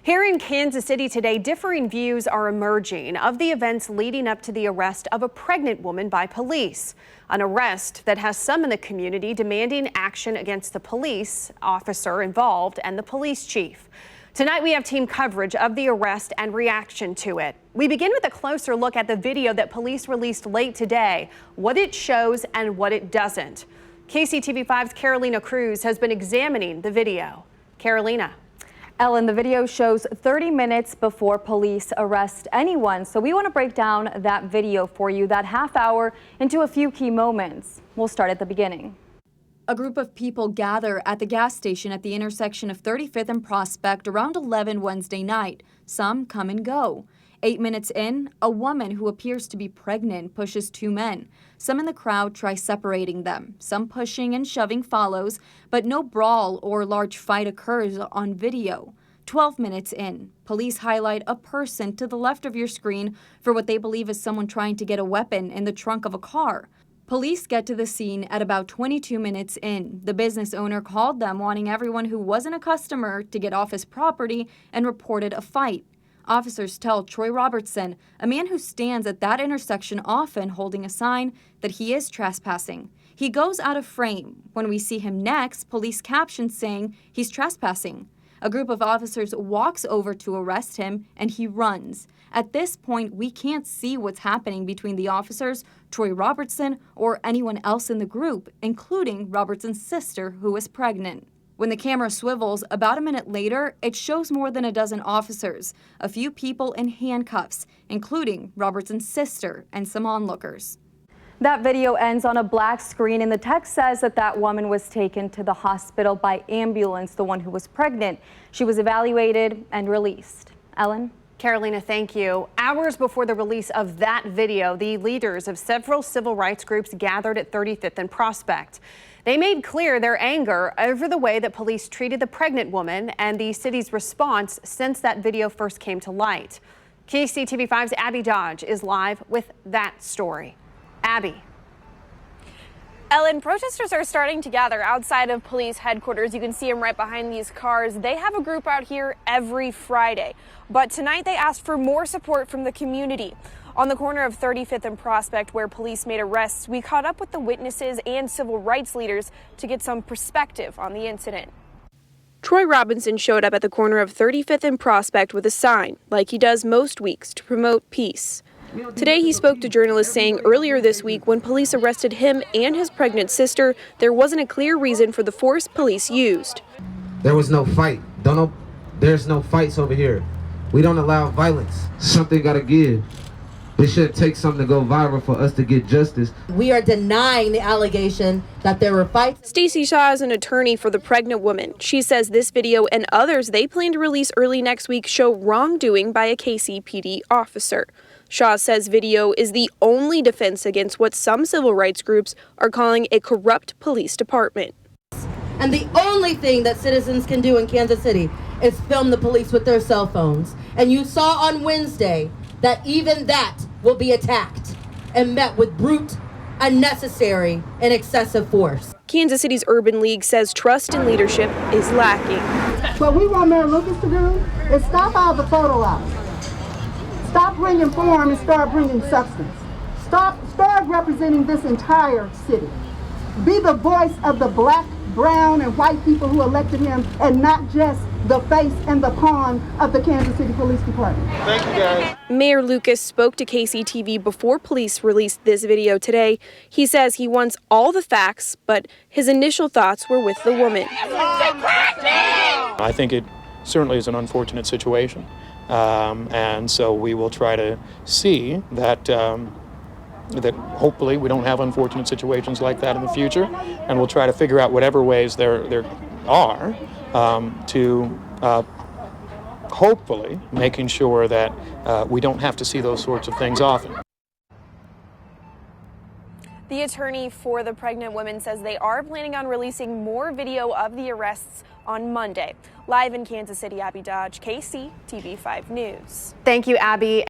Here in Kansas City today, differing views are emerging of the events leading up to the arrest of a pregnant woman by police. An arrest that has some in the community demanding action against the police officer involved and the police chief. Tonight we have team coverage of the arrest and reaction to it. We begin with a closer look at the video that police released late today, what it shows and what it doesn't. KCTV5's Carolina Cruz has been examining the video. Carolina. Ellen, the video shows 30 minutes before police arrest anyone. So we want to break down that video for you, that half hour, into a few key moments. We'll start at the beginning. A group of people gather at the gas station at the intersection of 35th and Prospect around 11 Wednesday night. Some come and go. 8 minutes in, a woman who appears to be pregnant pushes two men. Some in the crowd try separating them. Some pushing and shoving follows, but no brawl or large fight occurs on video. 12 minutes in, police highlight a person to the left of your screen for what they believe is someone trying to get a weapon in the trunk of a car. Police get to the scene at about 22 minutes in. The business owner called them, wanting everyone who wasn't a customer to get off his property, and reported a fight. Officers tell Troy Robertson, a man who stands at that intersection often holding a sign, that he is trespassing. He goes out of frame. When we see him next, police captions saying he's trespassing. A group of officers walks over to arrest him, and he runs. At this point, we can't see what's happening between the officers, Troy Robertson, or anyone else in the group, including Robertson's sister, who is pregnant. When the camera swivels, about a minute later, it shows more than a dozen officers, a few people in handcuffs, including Robertson's sister and some onlookers. That video ends on a black screen, and the text says that woman was taken to the hospital by ambulance, the one who was pregnant. She was evaluated and released. Ellen? Carolina, thank you. Hours before the release of that video, the leaders of several civil rights groups gathered at 35th and Prospect. They made clear their anger over the way that police treated the pregnant woman and the city's response since that video first came to light. KCTV5's Abby Dodge is live with that story. Abby. Ellen, protesters are starting to gather outside of police headquarters. You can see them right behind these cars. They have a group out here every Friday. But tonight they asked for more support from the community. On the corner of 35th and Prospect, where police made arrests, we caught up with the witnesses and civil rights leaders to get some perspective on the incident. Troy Robinson showed up at the corner of 35th and Prospect with a sign, like he does most weeks, to promote peace. Today he spoke to journalists saying earlier this week when police arrested him and his pregnant sister, there wasn't a clear reason for the force police used. There was no fight. There's no fights over here. We don't allow violence. Something gotta give. It should take something to go viral for us to get justice. We are denying the allegation that there were fights. Stacey Shaw is an attorney for the pregnant woman. She says this video and others they plan to release early next week show wrongdoing by a KCPD officer. Shaw says video is the only defense against what some civil rights groups are calling a corrupt police department. And the only thing that citizens can do in Kansas City is film the police with their cell phones. And you saw on Wednesday that even that will be attacked and met with brute, unnecessary, and excessive force. Kansas City's Urban League says trust in leadership is lacking. What we want Mayor Lucas to do is stop all the photo ops. Stop bringing form and start bringing substance. Start representing this entire city. Be the voice of the black, brown, and white people who elected him, and not just the face and the pawn of the Kansas City Police Department. Thank you, guys. Mayor Lucas spoke to KCTV before police released this video today. He says he wants all the facts, but his initial thoughts were with the woman. I think it certainly is an unfortunate situation. And so we will try to see that that hopefully we don't have unfortunate situations like that in the future, and we'll try to figure out whatever ways there are to hopefully making sure that we don't have to see those sorts of things often. The attorney for the pregnant woman says they are planning on releasing more video of the arrests on Monday. Live in Kansas City, Abby Dodge, KCTV5 News. Thank you, Abby.